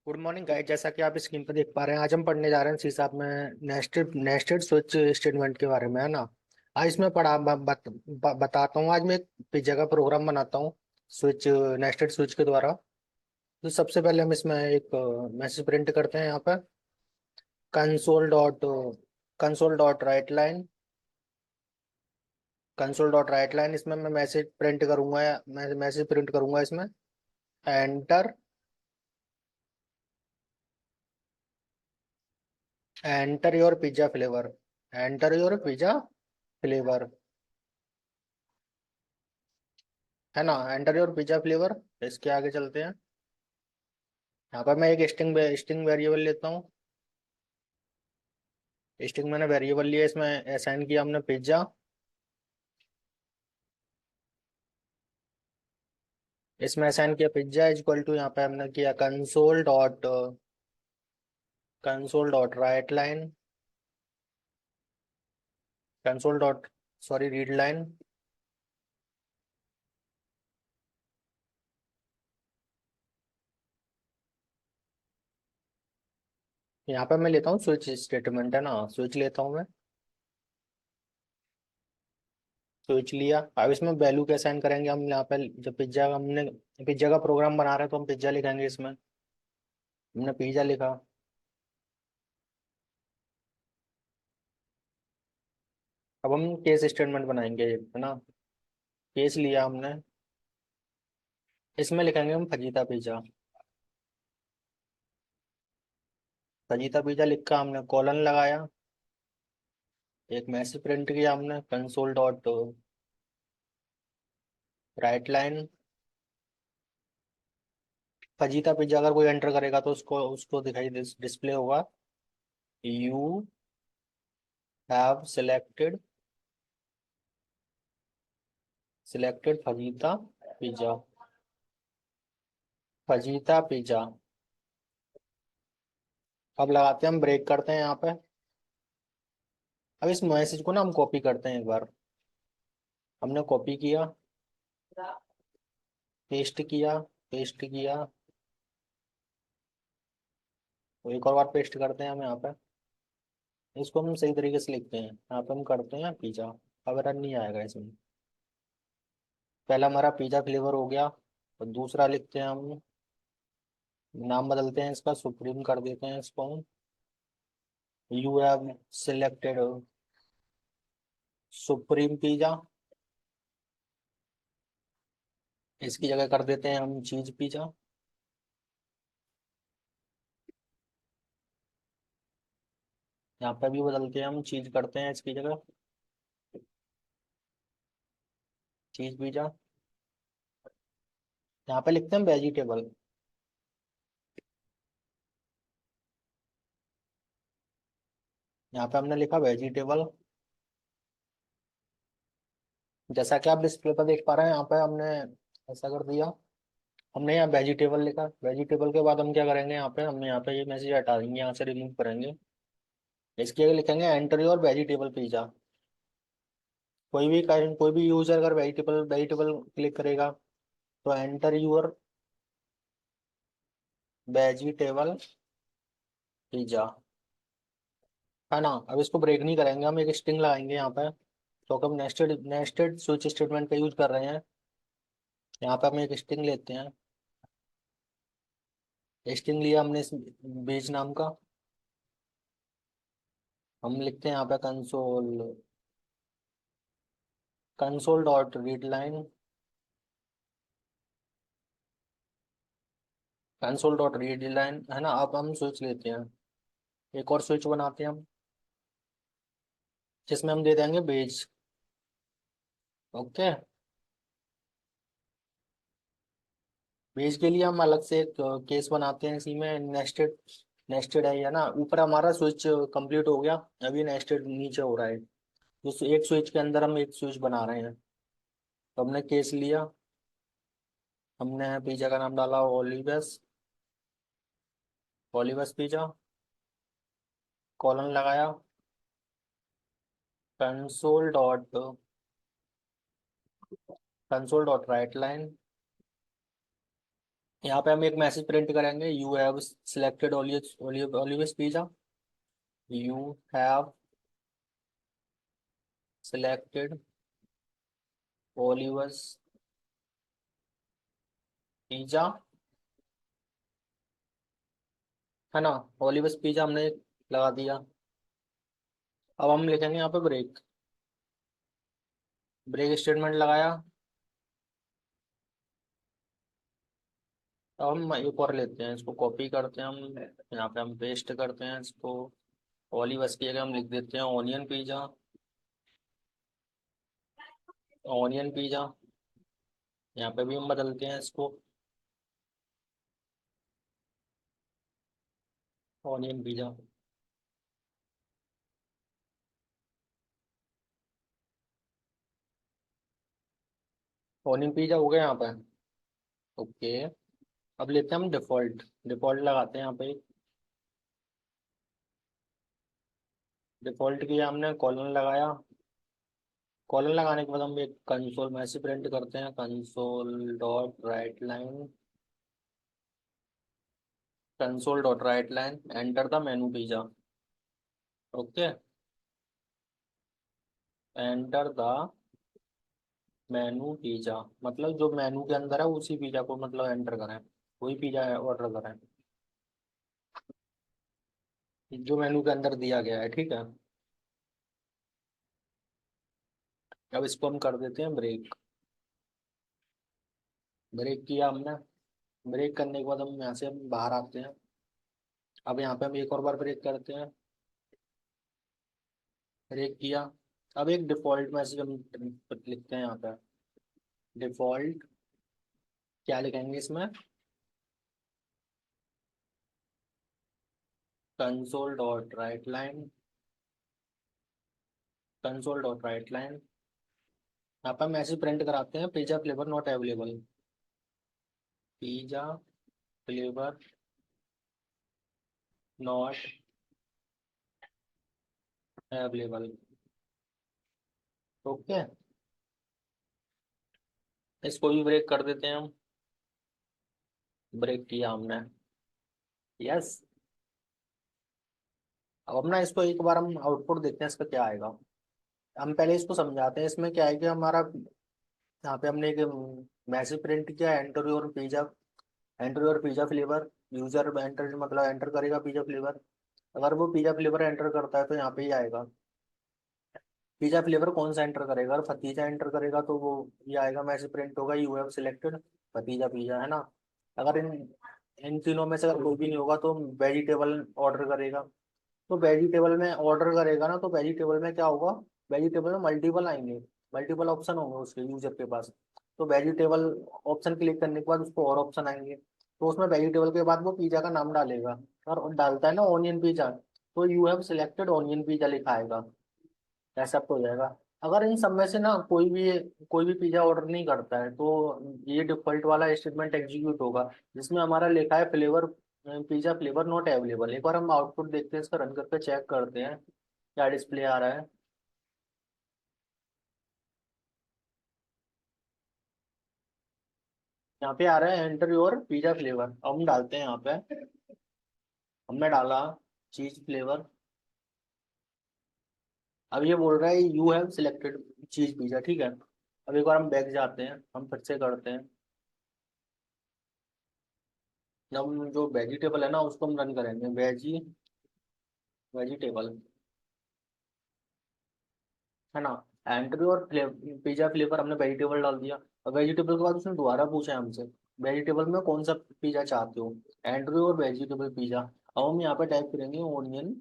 Good morning guys. जैसा कि आप स्क्रीन पर देख पा रहे हैं, आज हम पढ़ने जा रहे हैं सी साहब में नेस्टेड नेस्टेड स्विच स्टेटमेंट के बारे में, है ना। आज इसमें बताता हूँ। आज मैं एक पिज्जा का प्रोग्राम बनाता हूँ स्विच नेस्टेड स्विच के द्वारा। तो सबसे पहले हम इसमें एक मैसेज प्रिंट करते हैं यहाँ पर। Console dot console dot right line console dot right line इसमें मैं मैसेज प्रिंट करूंगा, मैं मैसेज प्रिंट करूंगा इसमें। Enter enter your pizza flavour enter your pizza flavour, है ना। Enter your pizza flavour. इसके आगे चलते हैं। यहाँ पर मैं एक स्ट्रिंग वेरिएबल लेता हूँ। स्ट्रिंग मैंने वेरिएबल लिया, इसमें असाइन किया हमने पिज्जा। इसमें असाइन किया पिज्जा इज इक्वल टू, यहाँ पे हमने किया console dot right line console dot sorry read line. यहाँ पे मैं लेता हूँ स्विच स्टेटमेंट, है ना। स्विच लेता हूँ मैं। स्विच लिया। अब इसमें वैल्यू क्या असाइन करेंगे हम यहाँ पे। जब हमने पिज्जा का प्रोग्राम बना रहे हैं तो हम पिज्जा लिखेंगे इसमें। हमने पिज्जा लिखा। अब हम केस स्टेटमेंट बनाएंगे, है ना। केस लिया हमने। इसमें लिखेंगे हम फजीता पिज्जा। फजीता पिज्जा लिखा हमने, कॉलन लगाया। एक मैसेज प्रिंट किया हमने, console dot right line. Fajita pizza अगर कोई एंटर करेगा तो उसको उसको दिखाई डिस्प्ले होगा। You have selected fajita pizza. अब लगाते हैं, हम ब्रेक करते हैं यहाँ पे। अब इस मैसेज को ना हम कॉपी करते हैं एक बार। हमने कॉपी किया, पेस्ट किया। तो एक और बार पेस्ट करते हैं हम यहाँ पे। इसको हम सही तरीके से लिखते हैं, यहाँ पे हम करते हैं पिज्जा। अब रन नहीं आएगा इसमें। पहला हमारा पिज्जा फ्लेवर हो गया। और दूसरा लिखते हैं हम। नाम बदलते हैं इसका, सुप्रीम कर देते हैं इसको हम। You have selected supreme pizza. इसकी जगह कर देते हैं हम चीज पिज्जा। यहाँ पे भी बदलते हैं हम, चीज करते हैं इसकी जगह चीज पिज्जा। यहाँ पे लिखते हैं वेजिटेबल। यहाँ पे हमने लिखा वेजिटेबल। जैसा कि आप डिस्प्ले पर देख पा रहे हैं, यहाँ पे हमने ऐसा कर दिया। हमने यहाँ वेजिटेबल लिखा। वेजिटेबल के बाद हम क्या करेंगे, यहाँ पे ये मैसेज हटा देंगे, यहाँ से रिमूव करेंगे। इसकी जगह लिखेंगे एंटर योर वेजिटेबल पिज्जा। कोई भी यूजर अगर वेजिटेबल वेजिटेबल क्लिक करेगा तो एंटर यूर वेजिटेबल पिज्जा, है ना। अब इसको ब्रेक नहीं करेंगे, हम एक स्ट्रिंग लगाएंगे यहाँ पे। तो हम नेस्टेड नेस्टेड स्विच स्टेटमेंट का यूज कर रहे हैं। यहाँ पे हम एक स्ट्रिंग लेते हैं। स्ट्रिंग लिया हमने इस बेज नाम का। हम लिखते हैं यहाँ पे console dot read line console dot read line, है ना। अब हम स्विच लेते हैं, एक और स्विच बनाते हैं हम, जिसमें हम दे देंगे बेज। ओके। बेज के लिए हम अलग से एक केस बनाते हैं, इसी में नेस्टेड नेस्टेड है ना। ऊपर हमारा स्विच कंप्लीट हो गया, अभी नेस्टेड नीचे हो रहा है। उस एक स्विच के अंदर हम एक स्विच बना रहे हैं। तो हमने केस लिया। हमने पिज्जा का नाम डाला ओलिवस ओलिवस पिज्जा। कॉलन लगाया। Console dot console dot right line यहाँ पे हम एक मैसेज प्रिंट करेंगे, you have selected ओलिवस pizza. You have selected ओलिवस pizza, है ना। ओलिवस पिज्जा हमने लगा दिया। अब हम लिखेंगे यहाँ पे ब्रेक। ब्रेक स्टेटमेंट लगाया। अब हम एक और लेते हैं, इसको कॉपी करते हैं हम, यहाँ पे हम पेस्ट करते हैं इसको। ओलिवस की जगह हम लिख देते हैं ऑनियन पिज्जा। ऑनियन पिज्जा, यहाँ पे भी हम बदलते हैं इसको ऑनियन पिज्जा। ऑनियन पिज्जा हो गया यहाँ पे। ओके। अब लेते हैं हम डिफॉल्ट। डिफॉल्ट लगाते हैं यहाँ पे। डिफॉल्ट किया हमने, कॉलन लगाया। कॉलन लगाने के बाद हम एक कंसोल मैसेज प्रिंट करते हैं, console dot right line. Console dot right line enter the menu pizza. Okay. Enter the menu pizza, मतलब जो मेनू के अंदर है उसी पिज्जा को मतलब एंटर करें, वही पिज्जा ऑर्डर करें जो मेनू के अंदर दिया गया है, ठीक है। अब इसको हम कर देते हैं ब्रेक। ब्रेक किया हमने। ब्रेक करने के बाद हम यहाँ से हम बाहर आते हैं। अब यहाँ पे हम एक और बार ब्रेक करते हैं। ब्रेक किया। अब एक डिफॉल्ट मैसेज हम लिखते हैं यहाँ पे। डिफॉल्ट क्या लिखेंगे इसमें, console dot right line. Console dot right line, यहाँ पे मैसेज प्रिंट कराते हैं, pizza flavour not available. Pizza flavour not available. Okay. इसको भी ब्रेक कर देते हैं हम। ब्रेक किया हमने। यस। अब अपना इसको एक बार हम आउटपुट देखते हैं इसका क्या आएगा। हम पहले इसको समझाते हैं, इसमें क्या है कि हमारा यहाँ पे हमने एक मैसेज प्रिंट किया, enter your pizza. Enter your pizza flavour. User enter मतलब एंटर करेगा पिज्जा फ्लेवर। अगर वो पिज्जा फ्लेवर एंटर करता है तो यहाँ पे ही आएगा। पिज्जा फ्लेवर कौन सा एंटर करेगा, अगर फतीजा एंटर करेगा तो वो ये आएगा, मैसेज प्रिंट होगा, यू हैव सिलेक्टेड फतीजा पिज्जा, है ना। अगर इन इन तीनों में से अगर कोई भी नहीं होगा तो वेजिटेबल ऑर्डर करेगा। तो वेजिटेबल में ऑर्डर करेगा ना, तो वेजिटेबल में क्या होगा, वेजिटेबल में मल्टीपल आएंगे, मल्टीपल ऑप्शन होंगे उसके यूजर के पास। तो वेजिटेबल ऑप्शन क्लिक करने के बाद उसको और ऑप्शन आएंगे, तो उसमें वेजिटेबल के बाद वो पिज्जा का नाम डालेगा। और डालता है ना ऑनियन पिज्जा, तो you have selected onion pizza लिखा आएगा, ऐसा तो हो जाएगा। अगर इन सब में से ना कोई भी पिज्जा ऑर्डर नहीं करता है तो ये डिफॉल्ट वाला स्टेटमेंट एग्जीक्यूट होगा, जिसमें हमारा लिखा है flavour, pizza flavour not available. एक बार हम आउटपुट देखते हैं, इसका रन करके चेक करते हैं क्या डिस्प्ले आ रहा है। यहाँ पे आ रहा है एंटर योर पिज्जा फ्लेवर। अब हम डालते हैं यहाँ पे, हमने डाला चीज फ्लेवर। अब ये बोल रहा है यू हैव सिलेक्टेड चीज पिज्जा, ठीक है। अब एक बार हम बैक जाते हैं, हम फिर से करते हैं। जब हम जो वेजिटेबल है ना उसको हम रन करेंगे, वेजिटेबल, है ना। एंट्री और पिज्जा फ्लेवर हमने वेजिटेबल डाल दिया। और वेजिटेबल के बाद उसने दोबारा पूछा है हमसे, वेजिटेबल में कौन सा पिज्जा चाहते हो, एंट्री और वेजिटेबल पिज्जा। अब हम यहाँ पे टाइप करेंगे ऑनियन,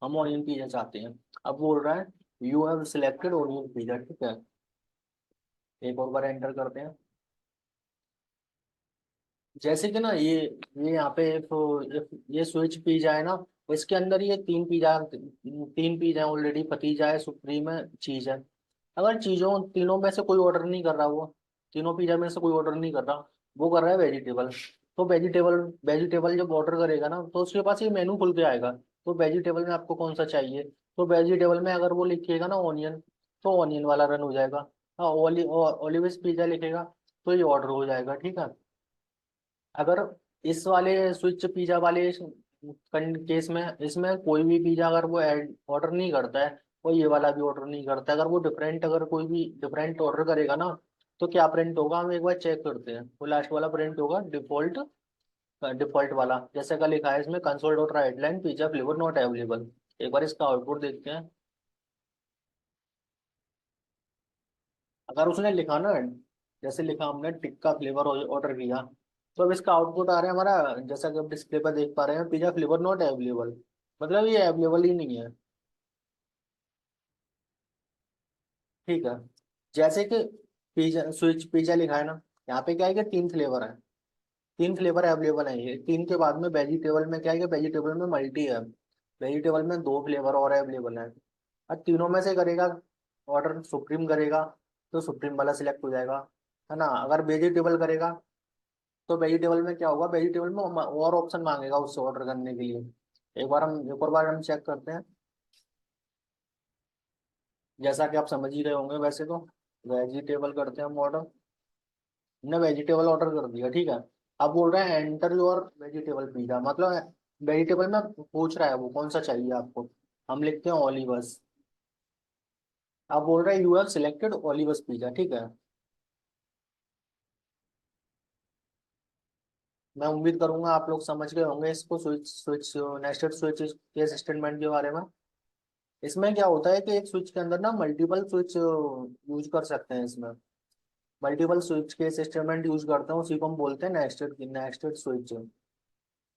हम ऑनियन पिज्जा चाहते हैं। अब बोल रहा है you have selected onion pizza, ठीक है। एक और बार एंटर करते हैं। जैसे कि ना ये यहाँ पे ये स्विच पिज्जा है ना, इसके अंदर ये तीन पिज्जा है ऑलरेडी, फतीजा है, सुप्रीम है, चीज है। अगर चीजों तीनों में से कोई ऑर्डर नहीं कर रहा, वो तीनों पिज्जा में से कोई ऑर्डर नहीं कर रहा, वो कर रहा है वेजिटेबल। तो वेजिटेबल वेजिटेबल जब ऑर्डर करेगा ना तो उसके पास ये मेनू खुल के आएगा। तो वेजिटेबल में आपको कौन सा चाहिए, तो वेजिटेबल में अगर वो लिखिएगा ना ऑनियन, तो ऑनियन वाला रन हो जाएगा। हाँ, ओलिवस पिज्जा लिखेगा तो ये ऑर्डर हो जाएगा, ठीक है। अगर इस वाले स्विच पिज्जा वाले केस में, इसमें कोई भी पिज्जा अगर वो ऑर्डर नहीं करता है, वो ये वाला भी ऑर्डर नहीं करता है, अगर वो डिफरेंट, अगर कोई भी डिफरेंट ऑर्डर करेगा ना, तो क्या प्रिंट होगा, हम एक बार चेक करते हैं। वो लास्ट वाला प्रिंट होगा डिफॉल्ट, डिफॉल्ट वाला, जैसे का लिखा है इसमें, console dot right line pizza flavour not available. एक बार इसका आउटपुट देखते हैं। अगर उसने लिखा ना, जैसे लिखा हमने टिक्का फ्लेवर ऑर्डर किया, तो अब इसका आउटपुट आ रहा है हमारा, जैसा कि आप डिस्प्ले पर देख पा रहे हैं, पिज्जा फ्लेवर नॉट अवेलेबल, मतलब ये अवेलेबल ही नहीं है। ठीक है। जैसे कि पिज्जा, स्विच पिज्जा लिखा है ना, यहाँ पे क्या है कि तीन फ्लेवर है, तीन फ्लेवर अवेलेबल है, ये तीन के बाद में वेजिटेबल में क्या है कि वेजिटेबल में मल्टी है, वेजिटेबल में दो फ्लेवर और अवेलेबल है। और तीनों में से करेगा ऑर्डर, सुप्रीम करेगा तो सुप्रीम वाला सिलेक्ट हो जाएगा, है ना। अगर वेजिटेबल करेगा तो वेजिटेबल में क्या होगा, वेजिटेबल में और ऑप्शन मांगेगा उससे ऑर्डर करने के लिए। एक और बार हम चेक करते हैं। जैसा कि आप समझ ही रहे होंगे वैसे तो, वेजिटेबल करते हैं हम ऑर्डर। हमने वेजिटेबल ऑर्डर कर दिया, ठीक है। अब बोल रहा है एंटर योर वेजिटेबल पिज्जा, मतलब वेजिटेबल में पूछ रहा है वो कौन सा चाहिए आपको। हम लिखते हैं ओलिवस। अब बोल रहा है यू हैव सिलेक्टेड ओलिवस पिज्जा, ठीक है। मैं उम्मीद करूंगा आप लोग समझ गए होंगे इसको, switch switch nested switch case statement के बारे में। इसमें क्या होता है कि एक स्विच के अंदर ना मल्टीपल स्विच यूज कर सकते हैं इसमें। Multiple switch case statement use करते हैं, उसी को हम बोलते हैं नेस्टेड नेस्टेड स्विच।